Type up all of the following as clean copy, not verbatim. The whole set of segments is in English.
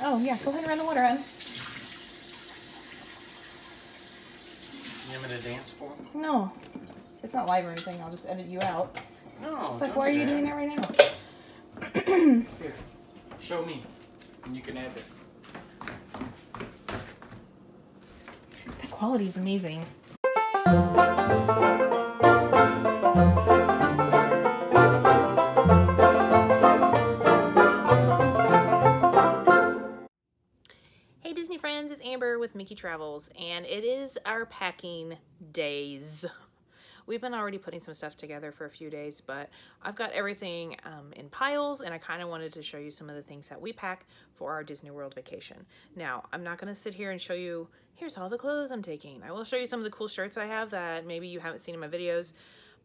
Oh, yeah, go ahead and run the water on. You want me to dance for him? No. It's not live or anything. I'll just edit you out. No. It's like, why are you doing that right now? Here, show me. And you can add this. The quality is amazing. Hey Disney friends, it's Amber with Mickey Travels, and it is our packing days. We've been already putting some stuff together for a few days, but I've got everything in piles, and I kind of wanted to show you some of the things that we pack for our Disney World vacation. Now, I'm not going to sit here and show you, here's all the clothes I'm taking. I will show you some of the cool shirts I have that maybe you haven't seen in my videos,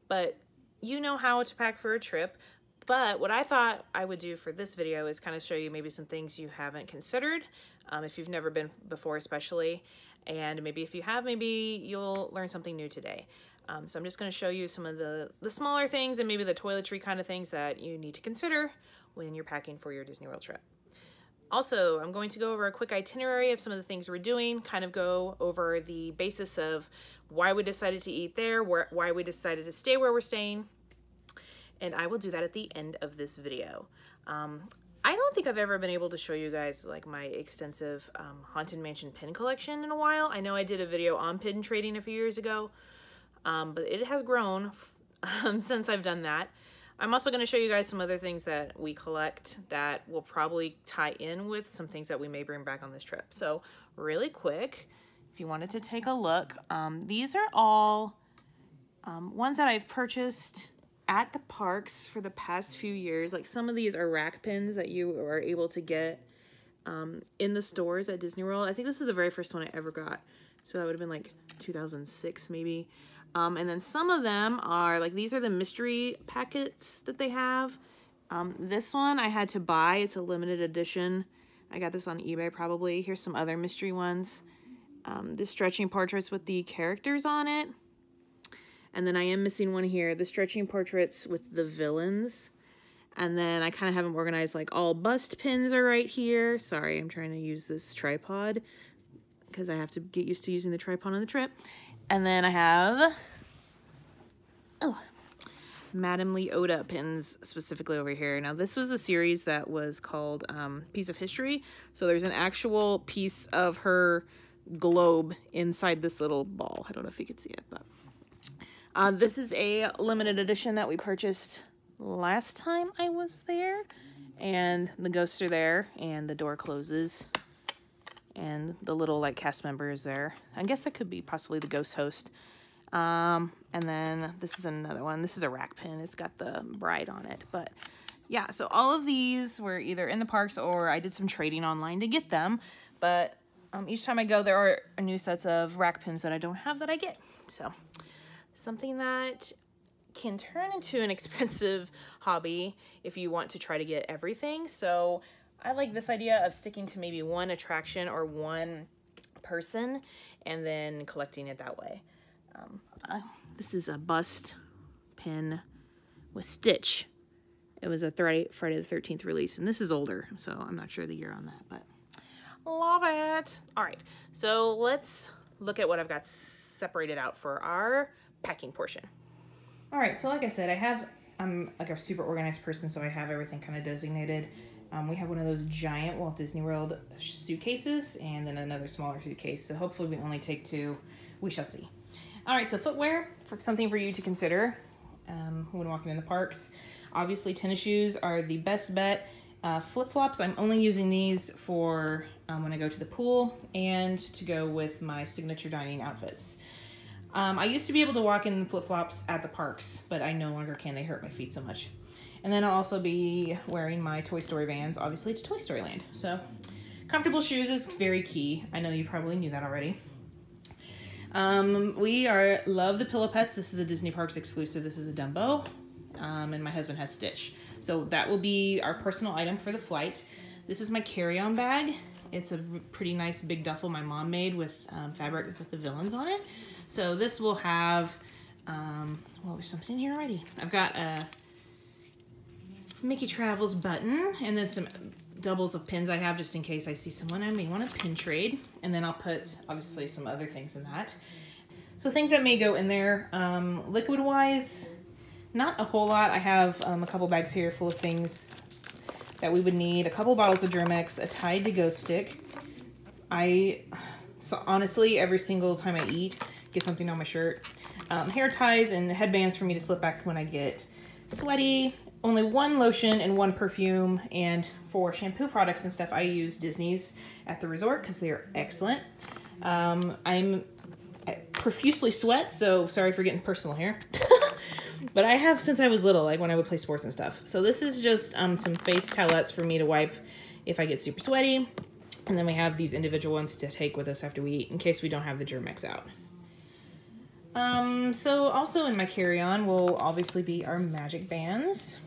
but you know how to pack for a trip. But what I thought I would do for this video is kind of show you maybe some things you haven't considered, if you've never been before especially, and maybe if you have, maybe you'll learn something new today. So I'm just going to show you some of the smaller things and maybe the toiletry kind of things that you need to consider when you're packing for your Disney World trip. Also, I'm going to go over a quick itinerary of some of the things we're doing, kind of go over the basis of why we decided to eat there, why we decided to stay where we're staying, and I will do that at the end of this video. I don't think I've ever been able to show you guys like my extensive Haunted Mansion pin collection in a while. I know I did a video on pin trading a few years ago, but it has grown since I've done that. I'm also going to show you guys some other things that we collect that will probably tie in with some things that we may bring back on this trip. So really quick, if you wanted to take a look, these are all ones that I've purchased at the parks for the past few years. Like some of these are rack pins that you are able to get in the stores at Disney World. I think this was the very first one I ever got. So that would have been like 2006 maybe. And then some of them are like, these are the mystery packets that they have. This one I had to buy. It's a limited edition. I got this on eBay probably. Here's some other mystery ones. The stretching portraits with the characters on it. And then I am missing one here, the stretching portraits with the villains. And then I kind of have them organized, like all bust pins are right here. Sorry, I'm trying to use this tripod because I have to get used to using the tripod on the trip. And then I have, Madame Leota pins specifically over here. Now this was a series that was called Piece of History. So there's an actual piece of her globe inside this little ball. I don't know if you can see it, but this is a limited edition that we purchased last time I was there. And the ghosts are there, and the door closes. And the little like cast member is there. I guess that could be possibly the ghost host. And then this is another one. This is a rack pin. It's got the bride on it. But yeah, so all of these were either in the parks or I did some trading online to get them. But each time I go, there are new sets of rack pins that I don't have that I get. So something that can turn into an expensive hobby if you want to try to get everything. So I like this idea of sticking to maybe one attraction or one person and then collecting it that way. This is a bust pin with Stitch. It was a Friday the 13th release, and this is older, so I'm not sure the year on that, but love it. All right, so let's look at what I've got separated out for our packing portion. All right, so like I said, I'm like a super organized person, so I have everything kind of designated. We have one of those giant Walt Disney World suitcases and then another smaller suitcase. So hopefully we only take two. We shall see. All right, so footwear, something for you to consider when walking in the parks. Obviously, tennis shoes are the best bet. Flip-flops, I'm only using these for when I go to the pool and to go with my signature dining outfits. I used to be able to walk in flip-flops at the parks, but I no longer can. They hurt my feet so much. And then I'll also be wearing my Toy Story Vans, obviously, to Toy Story Land. So comfortable shoes is very key. I know you probably knew that already. We love the Pillow Pets. This is a Disney Parks exclusive. This is a Dumbo. And my husband has Stitch. So that will be our personal item for the flight. This is my carry-on bag. It's a pretty nice big duffel my mom made with fabric with the villains on it. So this will have, well, there's something in here already. I've got a Mickey Travels button and then some doubles of pins I have just in case I see someone I may want to pin trade. And then I'll put, obviously, some other things in that. So things that may go in there, liquid-wise, not a whole lot. I have a couple bags here full of things that we would need. A couple bottles of Germ-X, a Tide to Go stick. So honestly, every single time I eat, get something on my shirt. Hair ties and headbands for me to slip back when I get sweaty. Only one lotion and one perfume. And for shampoo products and stuff, I use Disney's at the resort because they are excellent. I'm profusely sweat, so sorry for getting personal here. But I have since I was little, like when I would play sports and stuff. So this is just some face towelettes for me to wipe if I get super sweaty. And then we have these individual ones to take with us after we eat in case we don't have the Germ-X out. So also in my carry-on will obviously be our magic bands.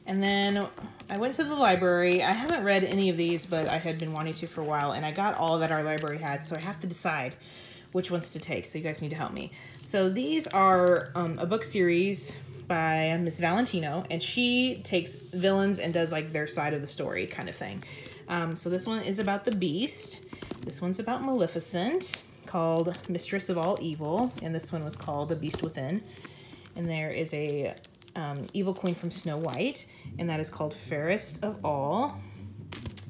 And then I went to the library. I haven't read any of these, but I had been wanting to for a while. And I got all that our library had, so I have to decide which ones to take. So you guys need to help me. So these are a book series by Miss Valentino. And she takes villains and does like their side of the story kind of thing. So this one is about the Beast. This one's about Maleficent, called Mistress of All Evil. And this one was called The Beast Within. And there is a evil queen from Snow White. And that is called Fairest of All.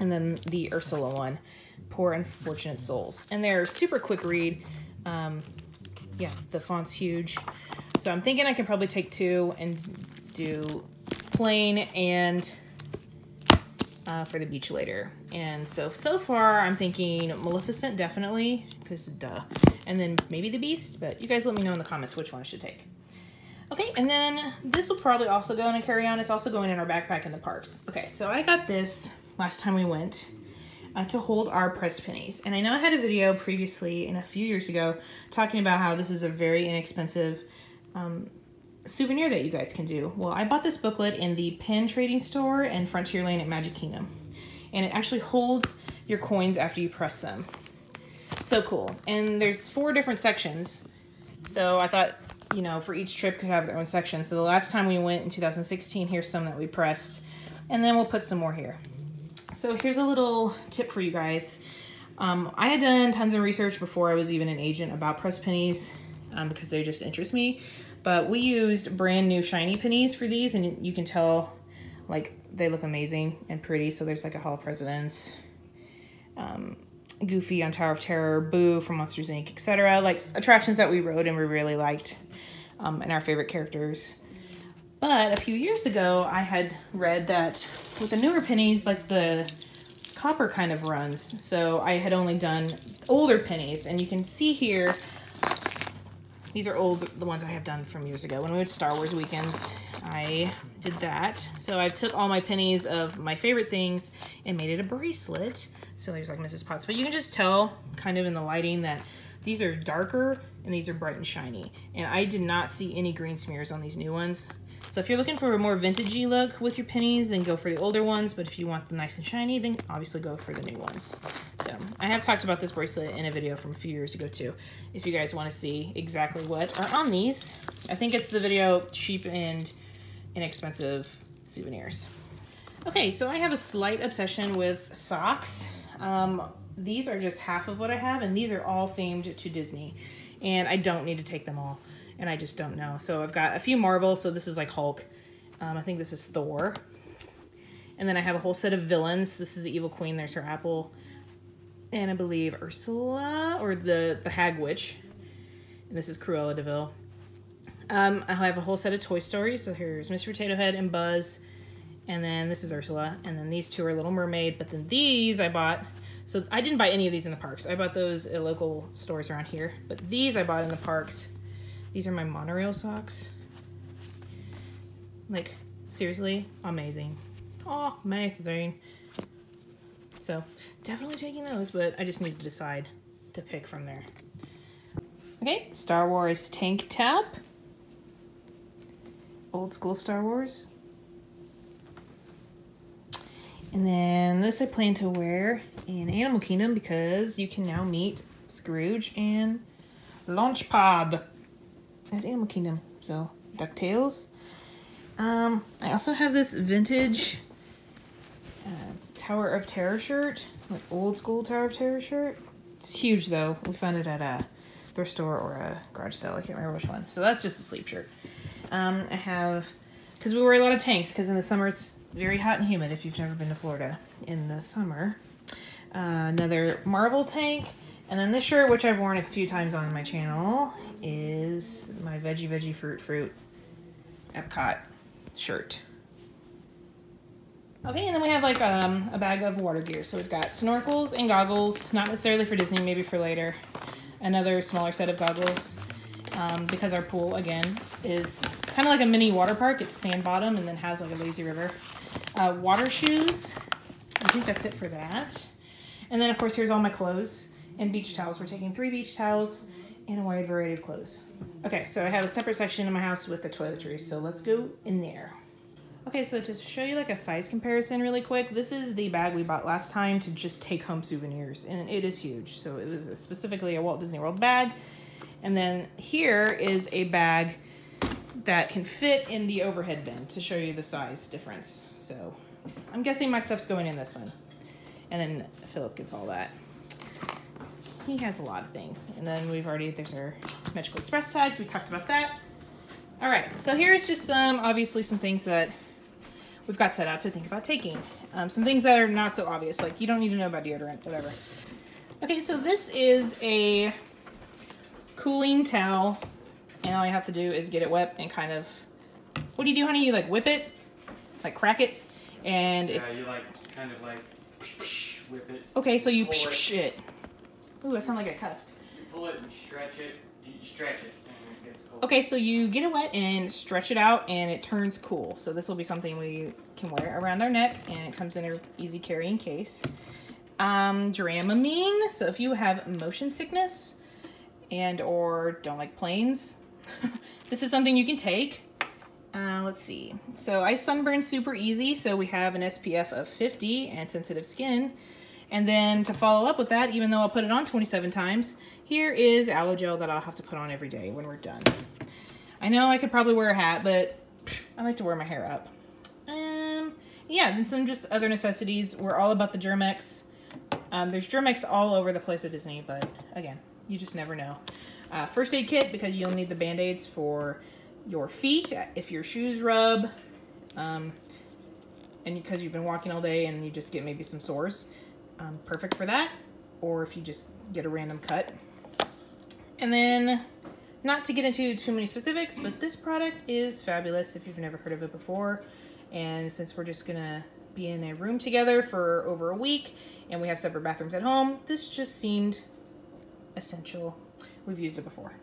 And then the Ursula one, Poor Unfortunate Souls. And they're super quick read. Yeah, the font's huge. So I'm thinking I can probably take two and do plain and for the beach later. And so far I'm thinking Maleficent definitely, because duh. And then maybe the Beast, but you guys let me know in the comments which one I should take. Okay, and then this will probably also go in a carry-on. It's also going in our backpack in the parks. Okay, so I got this last time we went to hold our pressed pennies. And I know I had a video previously and a few years ago talking about how this is a very inexpensive souvenir that you guys can do. Well, I bought this booklet in the Pen Trading Store and Frontierland at Magic Kingdom. And it actually holds your coins after you press them. So cool. And there's 4 different sections. So I thought, you know, for each trip could have their own section. So the last time we went in 2016, here's some that we pressed. And then we'll put some more here. So here's a little tip for you guys. I had done tons of research before I was even an agent about pressed pennies because they just interest me. But we used brand new shiny pennies for these, and you can tell like they look amazing and pretty. So there's like a Hall of Presidents, Goofy on Tower of Terror, Boo from Monsters Inc., etc. Like attractions that we rode and we really liked, and our favorite characters. But a few years ago, I had read that with the newer pennies, like the copper kind of runs. So I had only done older pennies, and you can see here, these are old, the ones I have done from years ago. When we went to Star Wars weekends, I did that. So I took all my pennies of my favorite things and made it a bracelet. So there's like Mrs. Potts. But you can just tell kind of in the lighting that these are darker and these are bright and shiny. And I did not see any green smears on these new ones. So if you're looking for a more vintagey look with your pennies, then go for the older ones. But if you want them nice and shiny, then obviously go for the new ones. So I have talked about this bracelet in a video from a few years ago too, if you guys want to see exactly what are on these. I think it's the video Cheap and Inexpensive Souvenirs. Okay, so I have a slight obsession with socks. These are just half of what I have, and these are all themed to Disney. And I don't need to take them all. And I just don't know. So I've got a few Marvel. So this is like Hulk. I think this is Thor. And then I have a whole set of villains. This is the Evil Queen. There's her apple. And I believe Ursula or the Hag Witch. And this is Cruella de Vil. I have a whole set of Toy Story. So here's Mr. Potato Head and Buzz. And then this is Ursula. And then these two are Little Mermaid. But then these I bought. So I didn't buy any of these in the parks. I bought those at local stores around here. But these I bought in the parks. These are my monorail socks. Like, seriously, amazing. Oh, amazing. So, definitely taking those, but I just need to decide to pick from there. Okay, Star Wars tank top. Old school Star Wars. And then this I plan to wear in Animal Kingdom because you can now meet Scrooge and Launchpad at Animal Kingdom. So DuckTales. I also have this vintage Tower of Terror shirt, like old school Tower of Terror shirt. It's huge though. We found it at a thrift store or a garage sale. I can't remember which one. So that's just a sleep shirt. I have, because we wear a lot of tanks, because in the summer it's very hot and humid if you've never been to Florida in the summer. Another Marvel tank. And then this shirt, which I've worn a few times on my channel, is my Veggie Fruit Epcot shirt. Okay, and then we have like a bag of water gear. So we've got snorkels and goggles, not necessarily for Disney, maybe for later. Another smaller set of goggles, because our pool, again, is kind of like a mini water park. It's sand bottom and then has like a lazy river. Water shoes, I think that's it for that. And then of course here's all my clothes and beach towels. We're taking 3 beach towels and a wide variety of clothes. Okay, so I have a separate section in my house with the toiletries, so let's go in there. Okay, so to show you like a size comparison really quick, this is the bag we bought last time to just take home souvenirs, and it is huge. So it was specifically a Walt Disney World bag. And then here is a bag that can fit in the overhead bin to show you the size difference. So I'm guessing my stuff's going in this one. And then Philip gets all that. He has a lot of things. And then there's our Magical Express tags. We talked about that. All right, so here's just obviously some things that we've got set out to think about taking. Some things that are not so obvious, like you don't need to know about deodorant, whatever. Okay, so this is a cooling towel, and all you have to do is get it wet and kind of, what do you do, honey? You like whip it, like crack it, and yeah, you like kind of like whip it. Okay, so you it. Ooh, that sounded like I cussed. You pull it and stretch it. You stretch it. And it gets cold. Okay, so you get it wet and stretch it out, and it turns cool. So this will be something we can wear around our neck, and it comes in an easy carrying case. Dramamine. So if you have motion sickness and or don't like planes, this is something you can take. Let's see. So I sunburn super easy, so we have an SPF of 50 and sensitive skin. And then to follow up with that, even though I'll put it on 27 times, here is aloe gel that I'll have to put on every day when we're done. I know I could probably wear a hat, but I like to wear my hair up. Yeah, and some just other necessities. We're all about the Germ-X. There's Germ-X all over the place at Disney, but again, you just never know. First aid kit, because you'll need the Band-Aids for your feet if your shoes rub, and because you've been walking all day and you just get maybe some sores. Perfect for that, or if you just get a random cut. And then, not to get into too many specifics, but this product is fabulous if you've never heard of it before. And since we're just gonna be in a room together for over a week and we have separate bathrooms at home, this just seemed essential. We've used it before.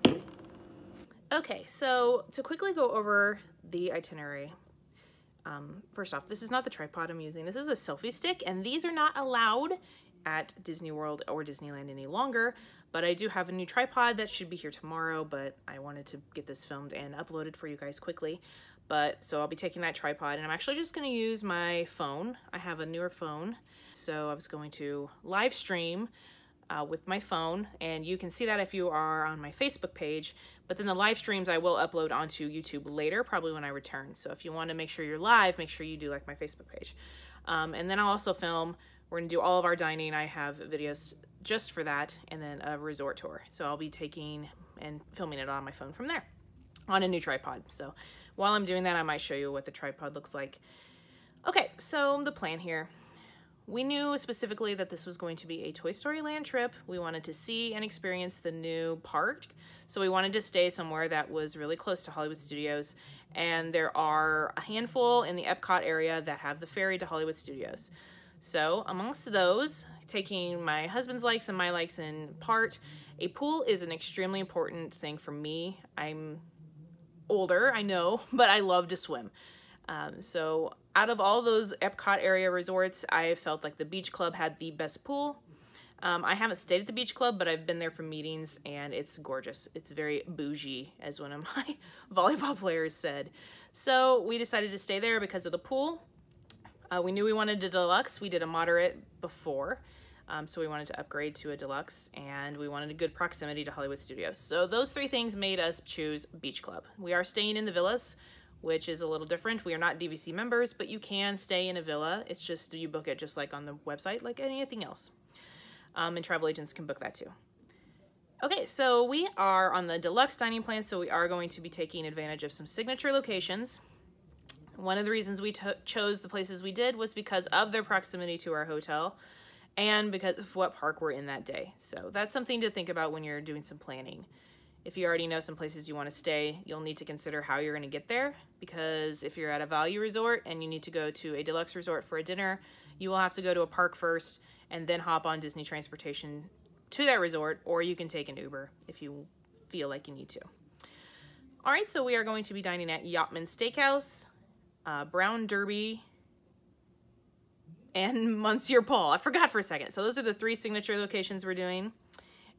Okay, so to quickly go over the itinerary. First off, this is not the tripod I'm using. This is a selfie stick, and these are not allowed at Disney World or Disneyland any longer, but I do have a new tripod that should be here tomorrow, but I wanted to get this filmed and uploaded for you guys quickly. So I'll be taking that tripod, and I'm actually just going to use my phone. I have a newer phone, so I was going to live stream with my phone, and you can see that if you are on my Facebook page, but then the live streams I will upload onto YouTube later, probably when I return. So if you want to make sure you're live, make sure you do like my Facebook page. And then I'll also film, we're going to do all of our dining. I have videos just for that, and then a resort tour. So I'll be taking and filming it on my phone from there on a new tripod. So while I'm doing that, I might show you what the tripod looks like. Okay, so the plan here. We knew specifically that this was going to be a Toy Story Land trip. We wanted to see and experience the new park. So we wanted to stay somewhere that was really close to Hollywood Studios. And there are a handful in the Epcot area that have the ferry to Hollywood Studios. So amongst those, taking my husband's likes and my likes in part, a pool is an extremely important thing for me. I'm older, I know, but I love to swim. So out of all those Epcot area resorts, I felt like the Beach Club had the best pool. I haven't stayed at the Beach Club, but I've been there for meetings, and it's gorgeous. It's very bougie, as one of my volleyball players said. So we decided to stay there because of the pool. We knew we wanted a deluxe. We did a moderate before, so we wanted to upgrade to a deluxe, and we wanted a good proximity to Hollywood Studios. So those three things made us choose Beach Club. We are staying in the villas, which is a little different. We are not DVC members, but you can stay in a villa. It's just you book it just like on the website, like anything else. And travel agents can book that too. Okay, so we are on the deluxe dining plan, so we are going to be taking advantage of some signature locations. One of the reasons we chose the places we did was because of their proximity to our hotel and because of what park we're in that day. So that's something to think about when you're doing some planning. If you already know some places you want to stay, you'll need to consider how you're going to get there, because if you're at a value resort and you need to go to a deluxe resort for a dinner, you will have to go to a park first and then hop on Disney transportation to that resort, or you can take an Uber if you feel like you need to. All right, so we are going to be dining at Yachtman Steakhouse, Brown Derby, and Monsieur Paul. I forgot for a second. So those are the 3 signature locations we're doing.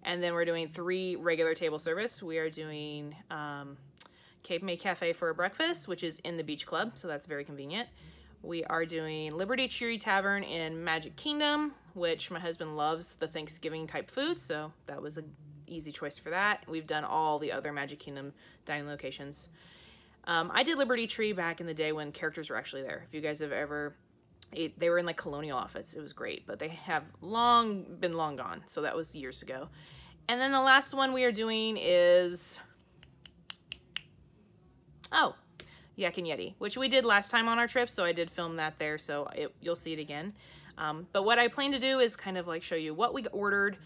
And then we're doing 3 regular table service. We are doing Cape May Cafe for a breakfast, which is in the Beach Club, so that's very convenient. We are doing Liberty Tree Tavern in Magic Kingdom, which my husband loves the Thanksgiving type food, so that was an easy choice for that. We've done all the other Magic Kingdom dining locations. I did Liberty Tree back in the day when characters were actually there. If you guys have ever, they were in like colonial outfits. It was great, but they have been long gone, so that was years ago. And then the last one we are doing is, Yak and Yeti, which we did last time on our trip, so I did film that there, so you'll see it again. But what I plan to do is kind of like show you what we ordered,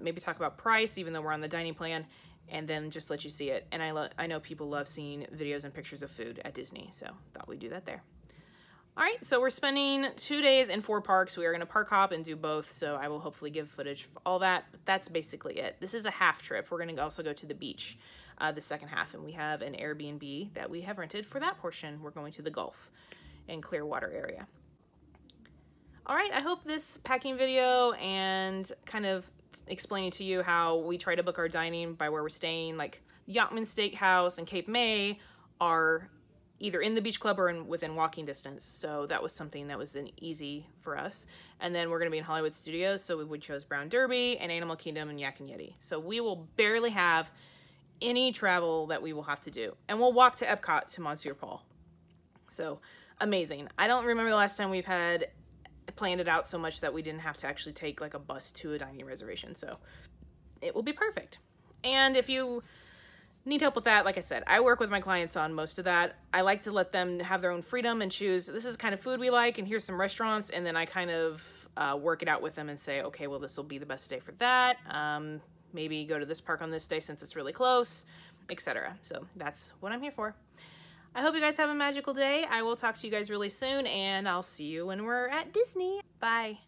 maybe talk about price, even though we're on the dining plan, and then just let you see it. And I know people love seeing videos and pictures of food at Disney, so thought we'd do that there. All right, so we're spending 2 days in 4 parks. We are going to park hop and do both, so I will hopefully give footage of all that, but that's basically it. This is a half trip. We're going to also go to the beach the second half, and we have an Airbnb that we have rented for that portion. We're going to the Gulf and Clearwater area. All right, I hope this packing video and kind of explaining to you how we try to book our dining by where we're staying, like Yachtman Steakhouse and Cape May are either in the Beach Club or within walking distance. So that was something that was easy for us. And then we're going to be in Hollywood Studios, so we chose Brown Derby and Animal Kingdom and Yak and Yeti. So we will barely have any travel that we will have to do. And we'll walk to Epcot to Monsieur Paul. So amazing. I don't remember the last time we've had planned it out so much that we didn't have to actually take like a bus to a dining reservation. So it will be perfect. And if you need help with that, like I said, I work with my clients on most of that. I like to let them have their own freedom and choose, this is kind of food we like, and here's some restaurants, and then I kind of work it out with them and say, okay, well, this will be the best day for that. Maybe go to this park on this day since it's really close, etc. So that's what I'm here for. I hope you guys have a magical day. I will talk to you guys really soon, and I'll see you when we're at Disney. Bye.